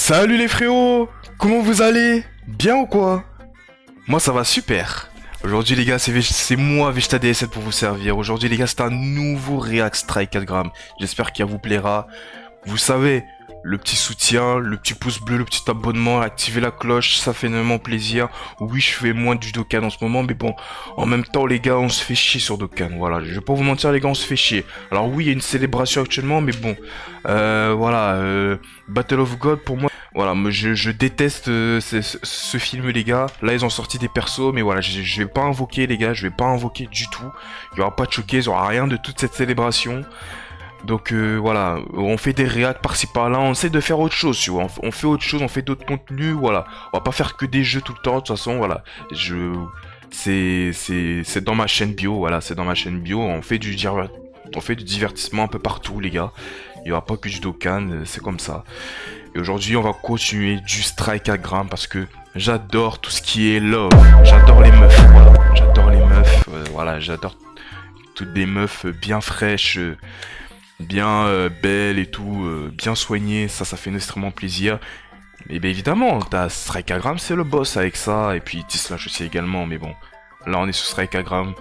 Salut les frérots, comment vous allez? Bien ou quoi? Moi ça va super. Aujourd'hui les gars, c'est moi Vegeta DS7 pour vous servir. Aujourd'hui les gars, c'est un nouveau React Strike 4 grammes. J'espère qu'il vous plaira. Vous savez, le petit soutien, le petit pouce bleu, le petit abonnement, activer la cloche, ça fait énormément plaisir. Oui, je fais moins du Dokkan en ce moment, mais bon, en même temps les gars, on se fait chier sur Dokkan. Voilà, je vais pas vous mentir les gars, on se fait chier. Alors oui, il y a une célébration actuellement, mais bon, Battle of God pour moi. Voilà, je déteste ce film les gars. Là ils ont sorti des persos, mais voilà, je vais pas invoquer les gars, je vais pas invoquer du tout. Il y aura pas de showcase, il y aura rien de toute cette célébration. Donc voilà, on fait des réacts par-ci par-là, on essaie de faire autre chose, tu vois. On fait autre chose, on fait d'autres contenus, voilà. On va pas faire que des jeux tout le temps, de toute façon, voilà. C'est dans ma chaîne bio, voilà, c'est dans ma chaîne bio. On fait du divertissement un peu partout les gars. Il y aura pas que du Dokkan, c'est comme ça. Et aujourd'hui, on va continuer du Strike à grammes parce que j'adore tout ce qui est love. J'adore les meufs, voilà. J'adore les meufs, voilà, j'adore toutes des meufs bien fraîches, bien belles et tout, bien soignées. Ça fait extrêmement plaisir. Et bien évidemment, t'as Strike à grammes, c'est le boss avec ça. Et puis T-Slash aussi également, mais bon. Là, on est sur Strike à grammes,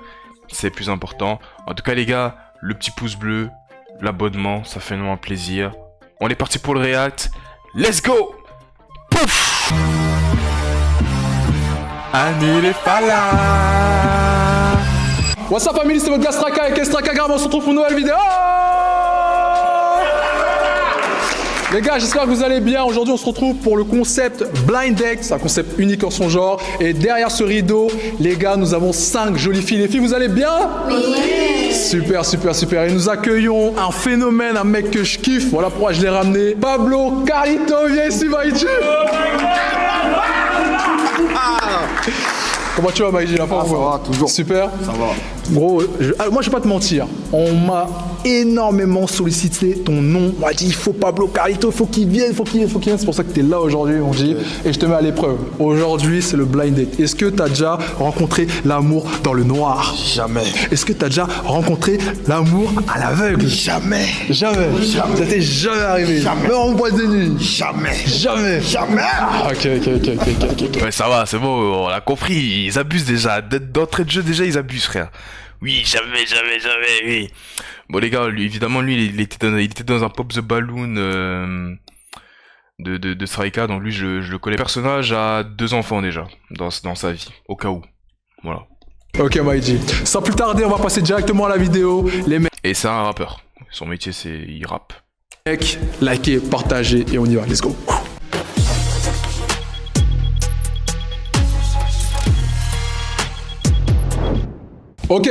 c'est plus important. En tout cas, les gars, le petit pouce bleu, l'abonnement, ça fait énormément plaisir. On est parti pour le react. Let's go! Pouf! Annie les Fala! What's up famille, c'est votre gars Straka avec Straka Gram, on se retrouve pour une nouvelle vidéo. Les gars, j'espère que vous allez bien. Aujourd'hui, on se retrouve pour le concept Blind Date. C'est un concept unique en son genre. Et derrière ce rideau, les gars, nous avons 5 jolies filles. Les filles, vous allez bien? Oui. Super, super, super. Et nous accueillons un phénomène, un mec que je kiffe. Voilà pourquoi je l'ai ramené. Pablo Carlito, viens ici, Maïji. Comment tu vas, Maïji? La forme, ça va, toujours. Super. Ça va. Gros, moi je vais pas te mentir, on m'a énormément sollicité ton nom. On m'a dit il faut Pablo Carlito, il faut qu'il vienne, il faut qu'il vienne. C'est pour ça que tu es là aujourd'hui, on dit, et je te mets à l'épreuve. Aujourd'hui, c'est le blind date. Est-ce que tu as déjà rencontré l'amour dans le noir? Jamais. Est-ce que tu as déjà rencontré l'amour à l'aveugle? Jamais. Jamais. Jamais. Ça t'est jamais arrivé? Jamais. Même en boîte de nuit? Jamais. Jamais. Jamais. Ah, ok. Ouais, ça va, c'est bon, on l'a compris. Ils abusent déjà. D'entrée de jeu, déjà, ils abusent, frère. Oui, jamais, oui. Bon, les gars, évidemment, il était dans un Pop the Balloon de Strika, donc lui, je le connais. Le personnage a 2 enfants déjà, dans sa vie, au cas où. Voilà. Ok, Maïji. Sans plus tarder, on va passer directement à la vidéo. Les Et c'est un rappeur. Son métier, il rappe. mecs, likez, partagez, et on y va. Let's go. Ok,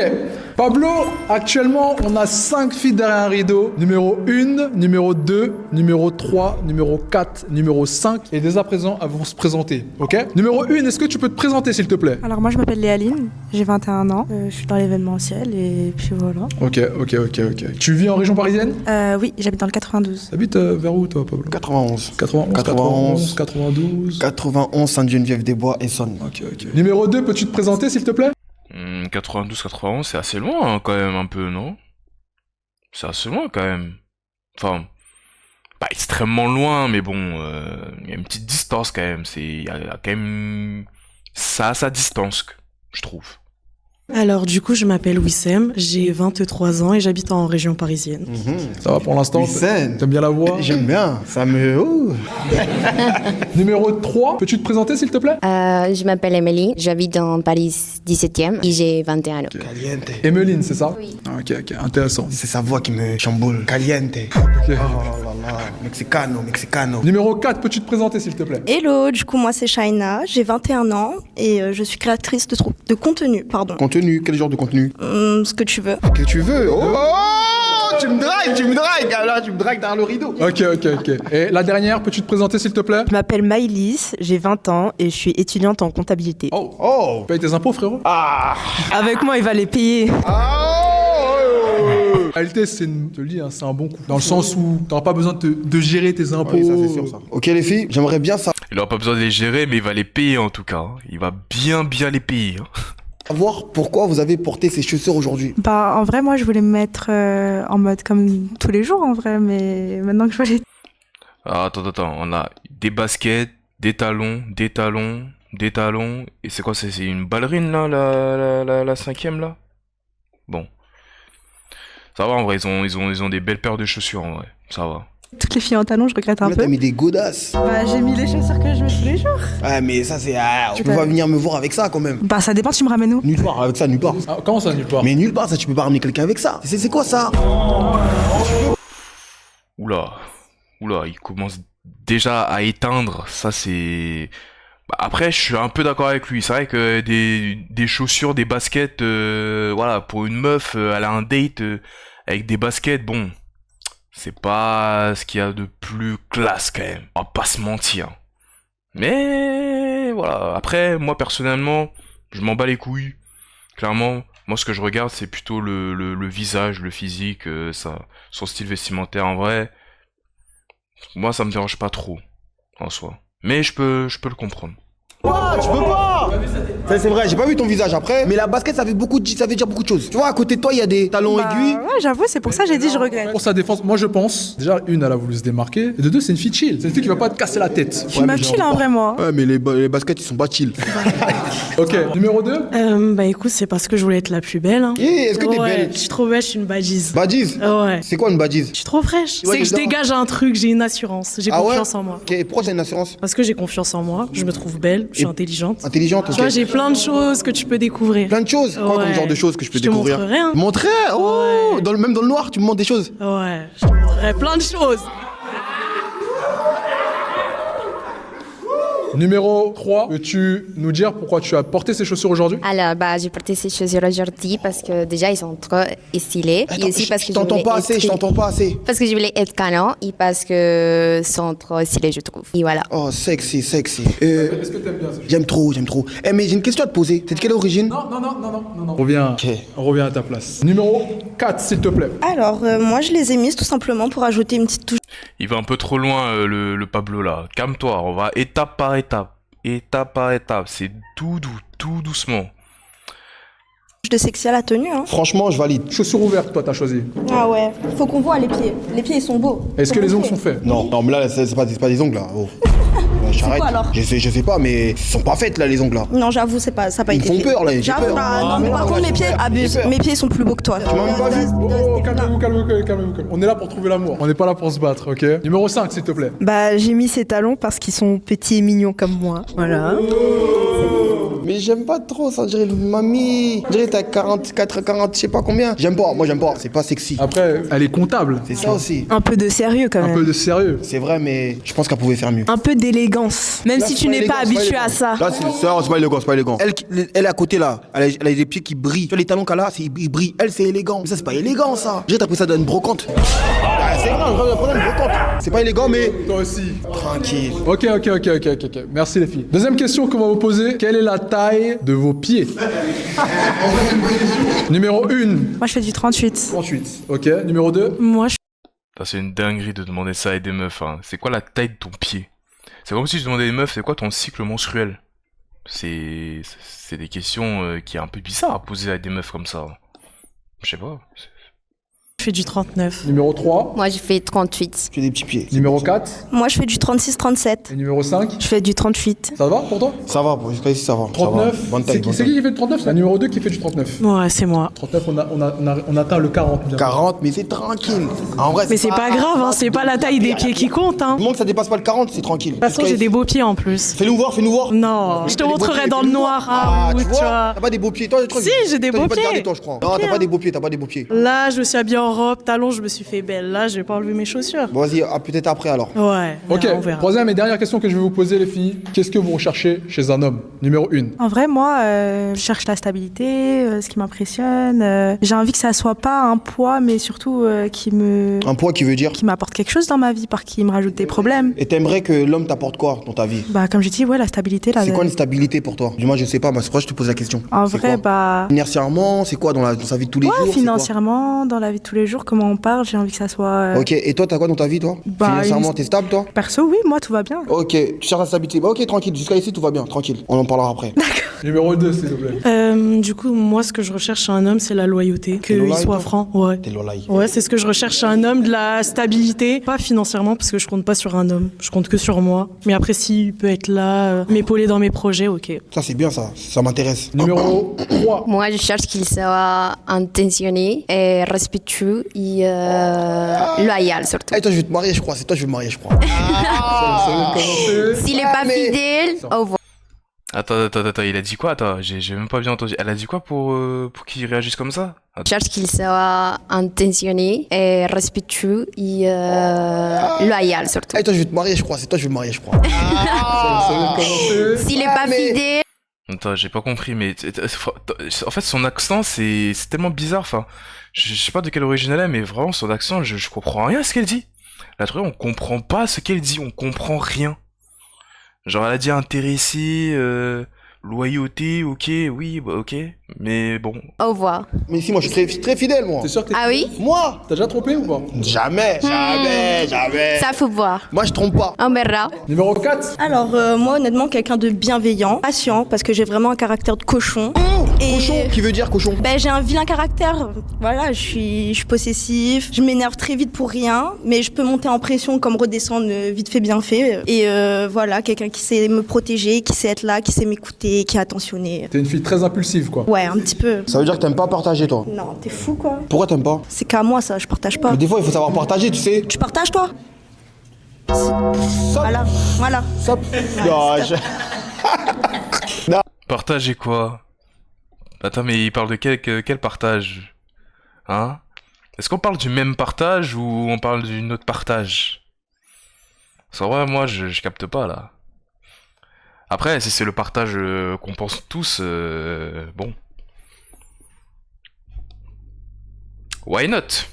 Pablo, actuellement on a 5 filles derrière un rideau. Numéro 1, numéro 2, numéro 3, numéro 4, numéro 5. Et dès à présent, elles vont se présenter, ok? Numéro 1, est-ce que tu peux te présenter s'il te plaît? Alors moi je m'appelle Léaline, j'ai 21 ans, je suis dans l'événementiel et puis voilà. Ok. Tu vis en région parisienne? Oui, j'habite dans le 92. T'habites vers où toi, Pablo? 91. 91, 92. 91, Sainte-Geneviève-des-Bois, Essonne. Ok. Numéro 2, peux-tu te présenter s'il te plaît? 92-91, c'est assez loin hein, quand même un peu, non? C'est assez loin quand même. Enfin, pas extrêmement loin, mais bon, il y a une petite distance quand même. Il y a quand même ça à sa distance, je trouve. Alors du coup, je m'appelle Wissem, j'ai 23 ans et j'habite en région parisienne. Ça va pour l'instant? Wissem. T'aimes bien la voix? J'aime bien, ça me... Numéro 3, peux-tu te présenter s'il te plaît? Je m'appelle Emily, j'habite dans Paris 17e et j'ai 21 ans. Caliente. Emeline, c'est ça? Oui. Ok, intéressant. C'est sa voix qui me chamboule. Caliente. Ok. Oh là là, Mexicano. Numéro 4, peux-tu te présenter s'il te plaît? Hello, du coup moi c'est Shaina, j'ai 21 ans et je suis créatrice de contenu, pardon. Contenu, quel genre de contenu? Ce que tu veux. Que tu veux. Oh, tu me dragues. Là, tu me dragues dans le rideau. Ok. Et la dernière, peux-tu te présenter s'il te plaît? Je m'appelle Maïlis, j'ai 20 ans et je suis étudiante en comptabilité. Oh. Paye tes impôts, frérot. Avec moi, il va les payer. En réalité, je te le dis, hein, c'est un bon coup. Dans le sens où t'auras pas besoin de gérer tes impôts. Oui, ça c'est sûr ça. Ok les filles, j'aimerais bien Il aura pas besoin de les gérer, mais il va les payer en tout cas. Hein. Il va bien les payer. Hein. savoir pourquoi vous avez porté ces chaussures aujourd'hui. Bah en vrai moi je voulais me mettre en mode comme tous les jours en vrai, mais maintenant que je vois les... Ah, attends, on a des baskets, des talons, des talons, des talons. Et c'est quoi, c'est une ballerine là, la cinquième là? Bon. Ça va en vrai, ils ont des belles paires de chaussures en vrai, ça va. Toutes les filles en talons, je regrette un Là, peu. t'as mis des godasses. Bah, j'ai mis les chaussures que je mets tous les jours. Ouais, mais ça, c'est. Tu peux pas venir me voir avec ça quand même. Bah, ça dépend, tu me ramènes où? Nulle part, avec ça, nulle part. Ah, comment ça, nulle part? Mais nulle part, ça, tu peux pas ramener quelqu'un avec ça. C'est quoi ça? Oula, il commence déjà à éteindre, ça c'est... Bah, après, je suis un peu d'accord avec lui, c'est vrai que des chaussures, des baskets, voilà, pour une meuf, elle a un date avec des baskets, bon, c'est pas ce qu'il y a de plus classe quand même, on va pas se mentir. Mais voilà, après, moi personnellement, je m'en bats les couilles, clairement. Moi, ce que je regarde, c'est plutôt le visage, le physique, son style vestimentaire en vrai. Moi, ça me dérange pas trop, en soi. Mais je peux le comprendre. Ah, tu peux pas! Ça, c'est vrai, j'ai pas vu ton visage après, mais la basket, ça veut dire beaucoup de choses. Tu vois, à côté de toi, il y a des talons aiguilles. Ouais, j'avoue, c'est pour ça que j'ai dit je regrette. Pour sa défense, moi je pense, déjà, une, elle a voulu se démarquer, et de deux, c'est une fille chill. C'est une fille qui va pas te casser la tête. Je suis ma chill, en vrai, moi. Ouais, mais les baskets, ils sont pas chill. Ok, numéro 2. Bah écoute, c'est parce que je voulais être la plus belle. Hein. Est-ce que t'es Ouais, belle? je suis trop belle, je suis une badise. Badise? Ouais. C'est quoi une badise? Je suis trop fraîche. Ouais, C'est que je évidemment. dégage un truc, j'ai une assurance, j'ai Ah ouais? confiance en moi. Ok, pourquoi t'as une assurance? Parce que j'ai confiance en moi, je me trouve belle, je suis Et- intelligente. Intelligente, ok. Tu vois, j'ai plein de choses que tu peux découvrir. Plein de choses. Quoi Ouais. comme genre de choses que je peux Je te découvrir? montrerai, hein. Montrer? Oh! Ouais. Même dans le noir, tu me montres des choses. Ouais, je te montrerai plein de choses. Numéro 3, peux-tu nous dire pourquoi tu as porté ces chaussures aujourd'hui? Alors, bah, j'ai porté ces chaussures aujourd'hui parce que déjà, ils sont trop stylés. Attends, et aussi parce que je t'entends pas assez, je t'entends pas assez. Parce que je voulais être canon et parce que sont trop stylés, je trouve. Et voilà. Oh, sexy. Est-ce que t'aimes bien ça? J'aime trop. Eh, mais j'ai une question à te poser. T'es de quelle origine? Non. On revient à ta place. Numéro 4, s'il te plaît. Alors, moi, je les ai mises tout simplement pour ajouter une petite touche Il va un peu trop loin, le Pablo là. Calme-toi, on va étape par étape. Étape par étape, c'est tout doux, tout doucement. de sexy à la tenue. Hein. Franchement, je valide. Chaussures ouvertes, toi, t'as choisi. Ah ouais, faut qu'on voit les pieds. Les pieds, ils sont beaux. Est-ce que les ongles sont faits? Non, mais là, c'est pas des ongles là. Oh. Ouais, j'arrête. quoi, alors Je sais pas, mais ils sont pas faites là, les ongles là. Non, j'avoue, ça a pas Ils été me font fait. peur, là, j'ai J'avoue, peur. bah, Ah, non, mais mais par non, contre, mes j'ai pieds peur, abusent. j'ai peur. Mes pieds sont plus beaux que toi. Tu m'as même pas vu. Oh, calmez-vous. On est là pour trouver l'amour. On n'est pas là pour se battre, ok? Numéro 5, s'il te plaît. Bah, j'ai mis ces talons parce qu'ils sont petits et mignons comme moi. Voilà. Mais j'aime pas trop, ça dirait mamie. On dirait t'as 44, 40, je sais pas combien. J'aime pas, moi j'aime pas, c'est pas sexy. Après, elle est comptable. C'est ça aussi. Un peu de sérieux quand Un même. peu de sérieux. C'est vrai, mais je pense qu'elle pouvait faire mieux. Un peu d'élégance. Même Là, si c'est tu pas n'es élégant, pas c'est pas habitué élégant. à ça. Là, c'est pas élégant, c'est pas élégant. Elle est à côté là, elle a des pieds qui brillent. Tu vois, les talons qu'elle a, ils brillent. Elle, c'est élégant. Mais ça, c'est pas élégant ça. J'ai t'as pris ça dans une brocante. Ah, c'est vrai, on va prendre une brocante. C'est pas élégant, mais. Toi aussi. Tranquille. Ok. Merci les filles. Deuxième question qu'on va vous poser. Quelle est la taille de vos pieds? Numéro 1. Moi, je fais du 38. 38. Ok. Numéro 2. Moi, je Putain, c'est une dinguerie de demander ça à des meufs. Hein. C'est quoi la taille de ton pied? C'est comme si je demandais à des meufs, c'est quoi ton cycle menstruel? C'est des questions qui est un peu bizarre à poser à des meufs comme ça. Je sais pas. fais du 39. Numéro 3. Moi, je fais 38. J'ai des petits pieds. Numéro 4. Moi, je fais du 36-37. Et numéro 5. Je fais du 38. Ça va pour toi? Ça va, jusqu'à ici, ça va. 39. Ça va. Bonne taille, C'est bonne qui taille. qui fait du 39? C'est la numéro 2 qui fait du 39. Ouais, c'est moi. 39, on atteint le 40. bientôt. 40, mais c'est tranquille. En vrai, Mais c'est pas grave, hein, c'est pas la taille des pieds qui compte. Hein. Du moment que ça dépasse pas le 40, c'est tranquille. De toute façon, j'ai des beaux pieds en plus. Fais-nous voir. Non, je te T'as des beaux montrerai pieds, dans le fais-nous noir. voir. Hein, Ah, ou tu tu vois, vois. t'as pas des beaux pieds. Toi, Si, j'ai des toi, beaux pas te garder, pieds. toi, je crois. Non, t'as pas des beaux pieds, Là, je me suis habillée en robe, talons, je me suis fait belle. Là, je vais pas enlever mes chaussures. Bon, vas-y, peut-être après alors. Ouais, Ok, on verra. troisième et dernière question que je vais vous poser les filles. Qu'est-ce que vous recherchez chez un homme? Numéro 1. En vrai, moi, je cherche la stabilité, ce qui m'impressionne. J'ai envie que ça soit pas un poids, mais surtout Un poids qui veut dire. qui m'apporte quelque chose dans ma vie, par qui me rajoute des problèmes. Et t'aimerais que l'homme t'apporte quoi dans ta vie? Bah, comme j'ai dit, ouais, la stabilité. Là, C'est quoi une stabilité pour toi? Du moins, je sais pas, mais c'est pourquoi je te pose la question. En C'est vrai, quoi bah. Financièrement, c'est quoi dans sa vie de tous les jours? Ouais, c'est quoi financièrement, dans la vie de tous les les jours, comment on parle, j'ai envie que ça soit... Ok, et toi, t'as quoi dans ta vie, toi? Bah, Financièrement, t'es stable, toi? Perso, oui, moi, tout va bien. Ok, tu cherches la stabilité. Bah, ok, tranquille, jusqu'à ici, tout va bien, tranquille. On en parlera après. Numéro 2, s'il te plaît. Du coup, moi, ce que je recherche chez un homme, c'est la loyauté. Qu'il loyal, soit toi franc, ouais. T'es lolaï. Ouais, c'est ce que je recherche chez un homme, de la stabilité. Pas financièrement, parce que je compte pas sur un homme. Je compte que sur moi. Mais après, s'il peut être là, m'épauler dans mes projets, ok. Ça, c'est bien, ça m'intéresse. Numéro 3. Moi, je cherche qu'il soit intentionné et respectueux et loyal surtout. Eh, toi, je vais te marier, je crois. C'est toi, je vais me marier, je crois. S'il n'est pas fidèle, au revoir. Attends, il a dit quoi? Attends, j'ai même pas bien entendu. Elle a dit quoi pour qu'il réagisse comme ça? Je cherche qu'il soit intentionné et respectueux et loyal surtout. Eh, toi, je vais te marier, je crois. C'est toi, je vais me marier, je crois. S'il n'est pas fidèle, Attends, j'ai pas compris, mais en fait son accent c'est tellement bizarre. Enfin, je sais pas de quelle origine elle est, mais vraiment son accent, je comprends rien à ce qu'elle dit. La truc, on comprend pas ce qu'elle dit, on comprend rien. Genre elle a dit intéressé, loyauté, ok, oui, bah, ok, mais bon. au revoir. Mais si, moi, je suis très fidèle, moi. T'es sûr que t'es... Ah oui? Moi? T'as déjà trompé ou pas? Jamais. Ça faut voir. Moi, je trompe pas. On verra. Numéro 4. Alors, moi, honnêtement, quelqu'un de bienveillant, patient, parce que j'ai vraiment un caractère de cochon. Et- Cochon, qui veut dire cochon? Ben, j'ai un vilain caractère. Voilà, je suis possessif, je m'énerve très vite pour rien, mais je peux monter en pression comme redescendre vite fait, bien fait. Et voilà, quelqu'un qui sait me protéger, qui sait être là, qui sait m'écouter, qui est attentionné. T'es une fille très impulsive, quoi. Ouais, un petit peu. Ça veut dire que t'aimes pas partager, toi. Non, t'es fou, quoi. Pourquoi t'aimes pas? C'est qu'à moi, ça, je partage pas. Mais des fois, il faut savoir partager, tu sais. Tu partages, toi? Voilà, voilà. Stop. Non, Partager quoi? Attends, mais il parle de quel partage? Hein? Est-ce qu'on parle du même partage ou on parle d'une autre partage? Parce qu'en vrai, moi, je capte pas, là. Après, si c'est le partage qu'on pense tous, bon. Why not?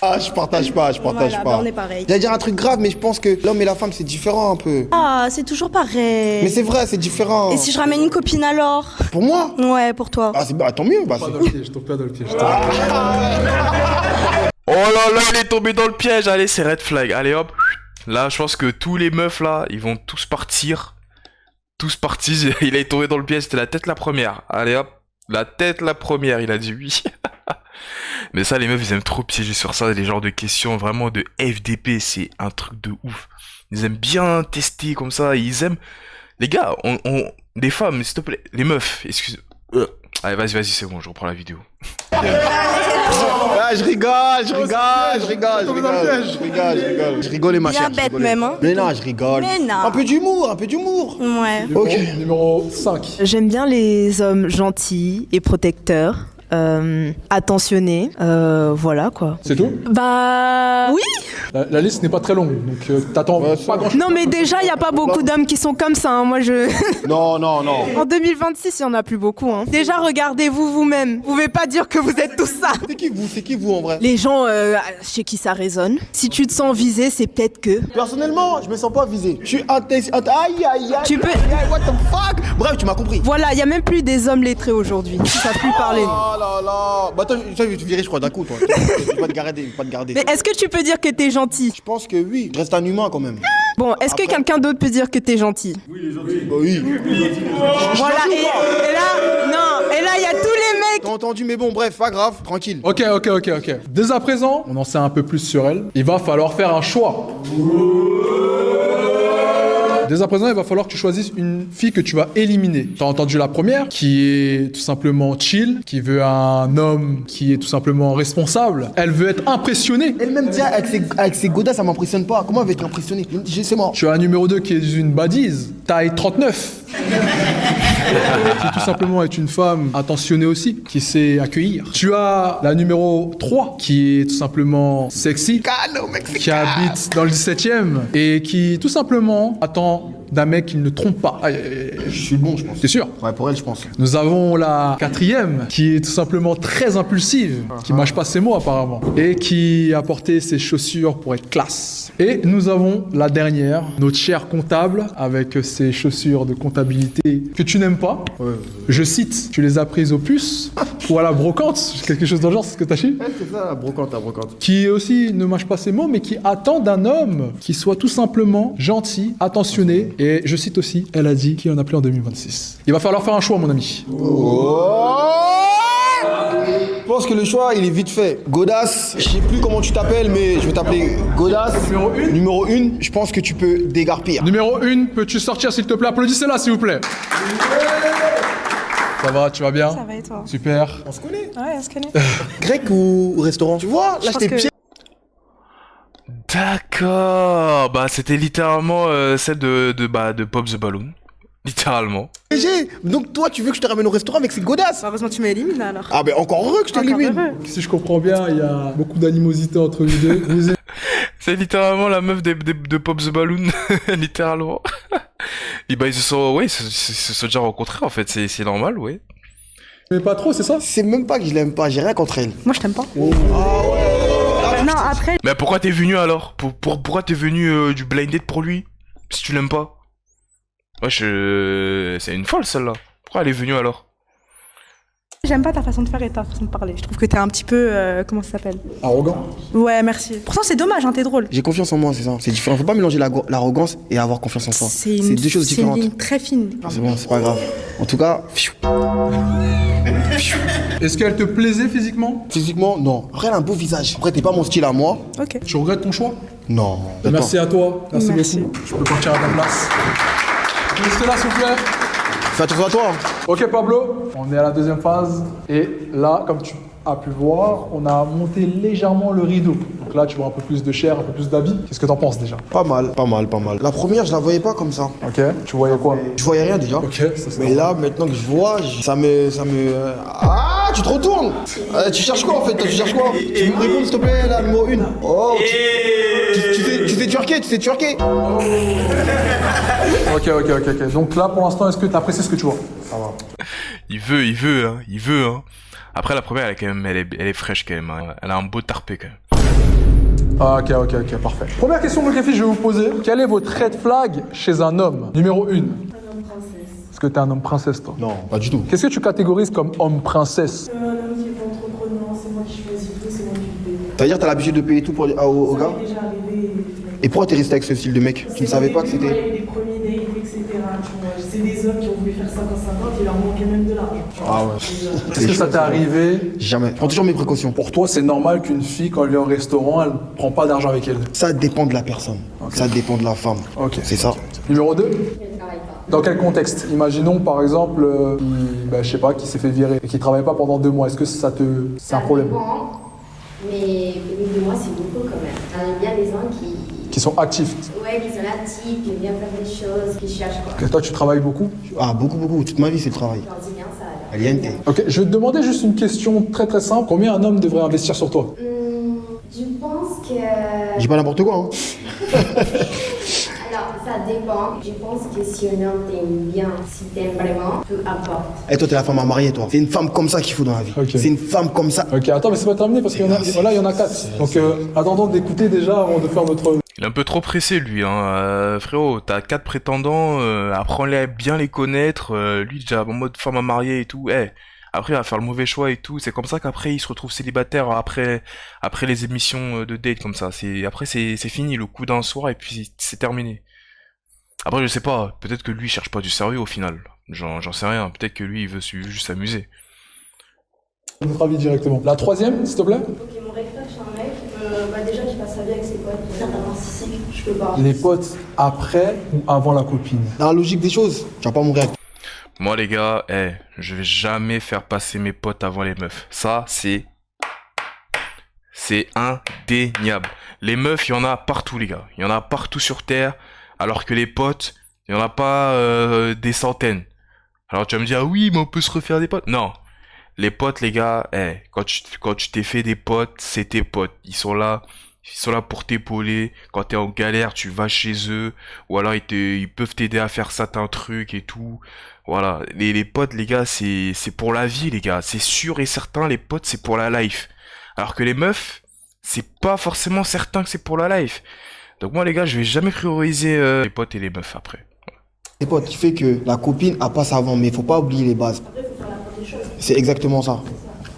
Ah, je partage pas. Voilà, ben, on est pareil. J'allais dire un truc grave, mais je pense que l'homme et la femme, c'est différent un peu. Ah, c'est toujours pareil. Mais c'est vrai, c'est différent. Et si je ramène une copine alors? Pour moi? Ouais, pour toi. Ah, c'est bah, tant mieux. Bah, Pas c'est dans cool. le piège, je tombe pas dans le piège. Oh là là, il est tombé dans le piège. Allez, c'est red flag. Allez hop. Là, je pense que tous les meufs là, ils vont tous partir. Tous partis. Il est tombé dans le piège. C'était la tête la première. Allez hop. La tête la première. Il a dit oui. Mais ça, les meufs, ils aiment trop piéger sur ça. Les genres de questions vraiment de FDP. C'est un truc de ouf. Ils aiment bien tester comme ça. Ils aiment. Les gars, les femmes, s'il te plaît. Les meufs, excuse. Allez, vas-y, c'est bon. Je reprends la vidéo. Ah, je rigole. Je rigole, ma chère. Bien bête même, hein. Mais non, je rigole. Mais non. Un peu d'humour. Ouais. Ok. Numéro 5. J'aime bien les hommes gentils et protecteurs, attentionnés, voilà quoi. C'est tout? Bah oui. La liste n'est pas très longue, donc t'attends pas grand chose. Non mais déjà il y a pas beaucoup d'hommes qui sont comme ça. Hein. Moi je. Non. En 2026 il y en a plus beaucoup. Hein. Déjà regardez-vous vous-même. Vous pouvez pas dire que vous êtes tous ça. C'est qui vous en vrai? Les gens chez qui ça résonne. Si tu te sens visé c'est peut-être que. Personnellement, je me sens pas visé. Je suis aïe. Tu peux. What the fuck? Bref, tu m'as compris. Voilà il y a même plus des hommes lettrés aujourd'hui. Ils savent plus parler. Oh là là. Bah toi, je vais te virer, je crois, d'un coup, toi. Je vais pas te garder. Mais est-ce que tu peux dire que t'es gentil? Je pense que oui. Je reste un humain quand même. Bon, est-ce que quelqu'un d'autre peut dire que t'es gentil? Bah oui. Voilà, et là, il y a tous les mecs. T'as entendu, mais bon, bref, pas grave, tranquille. Ok. Dès à présent, on en sait un peu plus sur elle. Il va falloir faire un choix. Dès à présent, il va falloir que tu choisisses une fille que tu vas éliminer. T'as entendu la première, qui est tout simplement chill, qui veut un homme qui est tout simplement responsable. Elle veut être impressionnée. Elle-même dit avec ses godasses, ça m'impressionne pas. Comment elle va être impressionnée? C'est mort. Tu as un numéro 2 qui est une badise, taille 39. Qui tout simplement est une femme attentionnée aussi, qui sait accueillir. Tu as la numéro 3, qui est tout simplement sexy, qui habite dans le 17e et qui tout simplement attend d'un mec qui ne trompe pas. Aïe, aïe, aïe. Je suis bon, je pense. T'es sûr? Ouais, pour elle, je pense. Nous avons la quatrième, qui est tout simplement très impulsive, qui mâche pas ses mots apparemment, et qui a porté ses chaussures pour être classe. Et nous avons la dernière, notre cher comptable, avec ses chaussures de comptabilité que tu n'aimes pas. Ouais. Je cite, tu les as prises au puce ou à la brocante, quelque chose dans le genre, c'est ce que t'as chié. Ouais, c'est ça, la brocante, la brocante. Qui aussi ne mâche pas ses mots, mais qui attend d'un homme qui soit tout simplement gentil, attentionné. Et je cite aussi, elle a dit qu'il en a plus en 2026. Il va falloir faire un choix, mon ami. Je pense que le choix, il est vite fait. Godas, je sais plus comment tu t'appelles, mais je vais t'appeler Godas. Numéro 1. Numéro 1, je pense que tu peux dégarpir. Numéro 1, peux-tu sortir s'il te plaît? Applaudissez-la s'il vous plaît. Ça va, tu vas bien? Ça va et toi? Super. On se connaît. Ouais, on se connaît. Grec ou restaurant? Tu vois, là, pense j'étais que- pied. D'accord. Bah, c'était littéralement celle de Pop the Balloon. Littéralement. Léger. Donc toi, tu veux que je te ramène au restaurant avec ces Godas? Heureusement, tu m'élimines alors. Ah, ben encore heureux que je Encore t'élimine. heureux. Si je comprends bien, il y a beaucoup d'animosité entre vous deux. Vous êtes- C'est littéralement la meuf de Pop the Balloon. Littéralement. Et bah, ils se sont, ouais, ils se sont déjà rencontrés en fait. C'est normal, ouais. Mais pas trop, c'est ça? C'est même pas que je l'aime pas, j'ai rien contre elle. Moi, je t'aime pas. Non, après, Mais pourquoi t'es venu alors? Pourquoi t'es venu du blind date pour lui? Si tu l'aimes pas? Ouais, c'est une folle celle-là. Pourquoi elle est venue alors? j'aime pas ta façon de faire et ta façon de parler. Je trouve que t'es un petit peu. Comment ça s'appelle? Arrogant. Ouais, merci. Pourtant, c'est dommage, hein, t'es drôle. J'ai confiance en moi, c'est ça. C'est différent. Faut pas mélanger l'arrogance et avoir confiance en soi. C'est deux choses C'est différentes. une ligne très fine. C'est bon, c'est pas grave. En tout cas, Est-ce qu'elle te plaisait physiquement? physiquement, non. Après, elle a un beau visage. Après, t'es pas mon style à moi. Ok. Tu regrettes ton choix? Non. Merci à toi. Merci, Merci. beaucoup. Je peux partir à ta place. Restez là, s'il vous plaît. Fais attention à toi. Ok, Pablo, on est à la deuxième phase. Et là, comme tu as pu voir, on a monté légèrement le rideau. Donc là, tu vois un peu plus de chair, un peu plus d'habits. Qu'est-ce que t'en penses déjà? Pas mal, pas mal, pas mal. La première, je la voyais pas comme ça. Ok. Tu voyais quoi? Je voyais rien déjà. Ok, ça c'est Mais là, maintenant que je vois, ça me... Ah, tu te retournes. Tu cherches quoi en fait? Tu cherches quoi? Tu peux me répondre s'il te plaît, là, le mot 1. Oh, tu sais twerker, tu sais twerker. Ok. Donc là, pour l'instant, est-ce que tu apprécies ce que tu vois? Ça va. Il veut, hein. Après, la première, elle est fraîche quand même. Hein. Elle a un beau tarpé quand même. Ah, ok, parfait. Première question de je vais vous poser. Quel est votre red flag chez un homme? Numéro 1. Un homme princesse. Est-ce que t'es un homme princesse, toi? Non, pas du tout. Qu'est-ce que tu catégorises comme homme princesse? Un homme qui est pas entreprenant, c'est moi qui choisis tout, c'est moi qui le paye. C'est-à-dire, t'as l'habitude de payer tout pour, au gars? Ça m'est déjà arrivé. Et pourquoi t'es resté avec ce style de mec? Tu ne savais pas que Il y c'était... a eu des premiers dates, etc. Tu vois. C'est des hommes qui ont voulu faire 50-50, il leur manquait même de l'argent. Ah ouais. Est-ce que ça t'est arrivé? Jamais. Prends toujours mes précautions. Pour toi, c'est normal qu'une fille, quand elle vient au restaurant, elle prend pas d'argent avec elle? Ça dépend de la personne. Ça dépend de la femme. Ok. C'est ça. Numéro 2. Dans quel contexte? Imaginons par exemple, je sais pas, qui s'est fait virer et qui travaille pas pendant 2 mois. Est-ce que c'est un problème? Mais de moi, c'est beaucoup quand même. Il y a des gens Qui sont actifs. ouais, qui sont là, qui viennent faire des choses, qui cherchent quoi. Que toi, tu travailles beaucoup? Ah, beaucoup. Toute ma vie, c'est le travail. J'en dis bien ça. alors. Aliente. Ok, je vais te demander juste une question très très simple. Combien un homme devrait investir sur toi? Je pense que. J'ai pas n'importe quoi, hein. Alors, ça dépend. Je pense que si un homme t'aime bien, si t'aimes vraiment, peu importe. Et toi, t'es la femme à marier, toi. C'est une femme comme ça qu'il faut dans la vie. Ok. C'est une femme comme ça. Ok, attends, mais c'est pas terminé parce qu'il y en a, voilà, il y en a 4. Donc, attendons d'écouter déjà avant de faire notre... Il est un peu trop pressé lui, hein. Frérot, t'as 4 prétendants, apprends-les à bien les connaître. Lui déjà en mode femme à marier et tout. Après il va faire le mauvais choix et tout. C'est comme ça qu'après il se retrouve célibataire après les émissions de date comme ça. Après c'est fini le coup d'un soir et puis c'est terminé. Après je sais pas, peut-être que lui il cherche pas du sérieux au final. J'en sais rien. Peut-être que lui il veut juste s'amuser. notre avis directement. La troisième, s'il te plaît? Ok, mon red flag chez un mec, déjà qu'il passe sa vie avec ses potes, certes narcissique, je peux pas. Les potes après ou avant la copine? Dans la logique des choses, tu vas pas mourir. Moi les gars, je vais jamais faire passer mes potes avant les meufs. Ça, c'est indéniable. Les meufs, il y en a partout les gars. Il y en a partout sur Terre. Alors que les potes, il y en a pas des centaines. Alors tu vas me dire, ah oui, mais on peut se refaire des potes. Non. Les potes les gars, quand tu t'es fait des potes, c'est tes potes. Ils sont là, Ils sont là pour t'épauler. Quand t'es en galère, tu vas chez eux. Ou alors ils peuvent t'aider à faire certains trucs et tout. Voilà. Les potes, les gars, c'est pour la vie, les gars. C'est sûr et certain, les potes, c'est pour la life. Alors que les meufs, c'est pas forcément certain que c'est pour la life. Donc moi, les gars, je vais jamais prioriser les potes et les meufs après. Les potes, qui fait que la copine a pas savant, mais il faut pas oublier les bases. C'est exactement ça.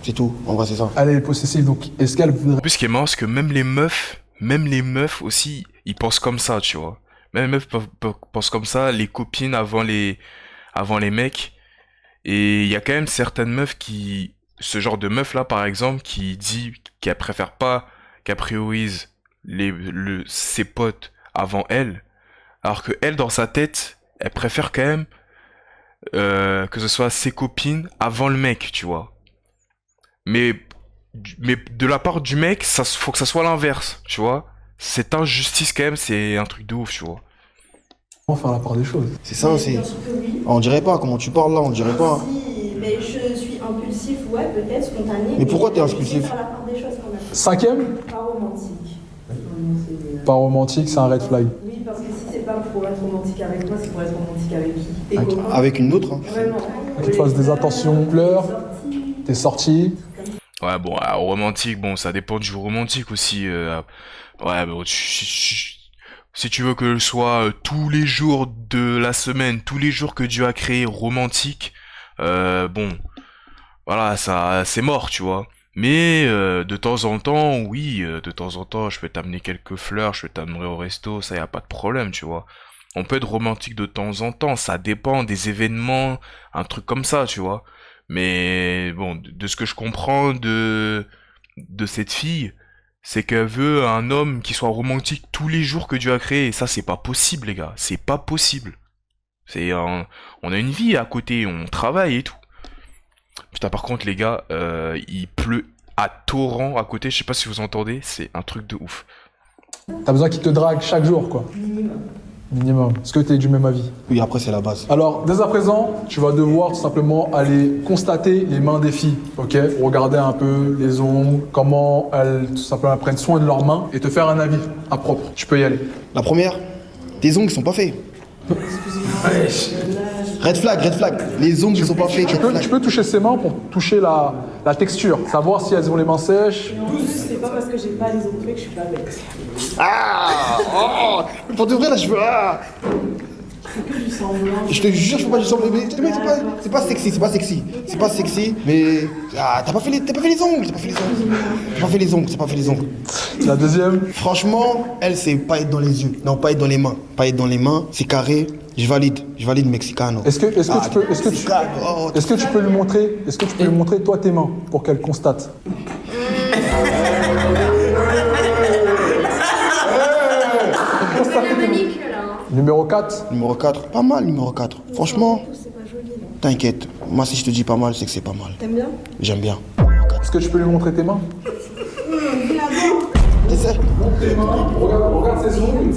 C'est tout, en vrai, c'est ça. Elle est possessive, donc est-ce qu'elle En voudrait... plus, ce qui est marrant, c'est que même les meufs aussi, ils pensent comme ça, tu vois. Même les meufs pensent comme ça, les copines avant les mecs. Et il y a quand même certaines meufs ce genre de meuf là, par exemple, qui dit qu'elle préfère pas, qu'elle priorise ses potes avant elle, alors que elle, dans sa tête, elle préfère quand même que ce soit ses copines avant le mec, tu vois. Mais de la part du mec, faut que ça soit l'inverse, tu vois. Cette injustice quand même, c'est un truc de ouf, tu vois. Faire la part des choses. C'est ça aussi. On dirait pas, comment tu parles là, on dirait pas. Si, mais je suis impulsif, ouais, peut-être, spontané. Mais pourquoi t'es impulsif? Faire la part des choses quand même. 5e, Pas romantique. pas romantique, c'est un red flag. Oui, parce que si c'est pas pour être romantique avec moi, c'est pour être romantique avec qui? Tes copains? Avec une autre. Hein. Vraiment. Tu te fasses des attentions, pleure, t'es sorti. Ouais, bon, romantique, bon, ça dépend du romantique aussi. Ouais, bon, si tu veux que ce soit tous les jours de la semaine, tous les jours que Dieu a créé romantique, bon, voilà, ça, c'est mort, tu vois. Mais de temps en temps, oui, de temps en temps, je peux t'amener quelques fleurs, je peux t'amener au resto, ça y a pas de problème, tu vois. On peut être romantique de temps en temps, ça dépend des événements, un truc comme ça, tu vois. Mais bon, de ce que je comprends de cette fille, c'est qu'elle veut un homme qui soit romantique tous les jours que Dieu a créé. Et ça, c'est pas possible, les gars. C'est pas possible. On a une vie à côté, on travaille et tout. Putain, par contre, les gars, il pleut à torrent à côté. Je sais pas si vous entendez, c'est un truc de ouf. T'as besoin qu'il te drague chaque jour, quoi. Minimum. Est-ce que t'es du même avis? Oui, après, c'est la base. Alors, dès à présent, tu vas devoir tout simplement aller constater les mains des filles, ok? Regarder un peu les ongles, comment elles tout simplement prennent soin de leurs mains et te faire un avis à propre. Tu peux y aller. La première, tes ongles sont pas faits. Red flag. Les ongles sont pas faits. Tu peux toucher ses mains pour toucher la texture, savoir si elles ont les mains sèches. C'est pas parce que j'ai pas les ongles faits que je suis pas bête. Ah oh, pour de vrai, là, je veux... Ah. C'est que du semblant. Je te jure, je fais pas du semblant. Mais c'est pas sexy, C'est pas sexy, mais... Ah, t'as pas fait les ongles. C'est pas fait les ongles. La deuxième. Franchement, elle, c'est pas être dans les yeux. Non, pas être dans les mains. Pas être dans les mains, c'est carré. Je valide Mexicano. Est-ce que tu peux lui montrer toi tes mains pour qu'elle constate? Numéro 4. Numéro 4, pas mal numéro 4. Franchement, t'inquiète. Moi, si je te dis pas mal, c'est que c'est pas mal. T'aimes bien? J'aime bien. Est-ce que tu peux lui montrer tes mains? Essaie. Regarde ses ongles.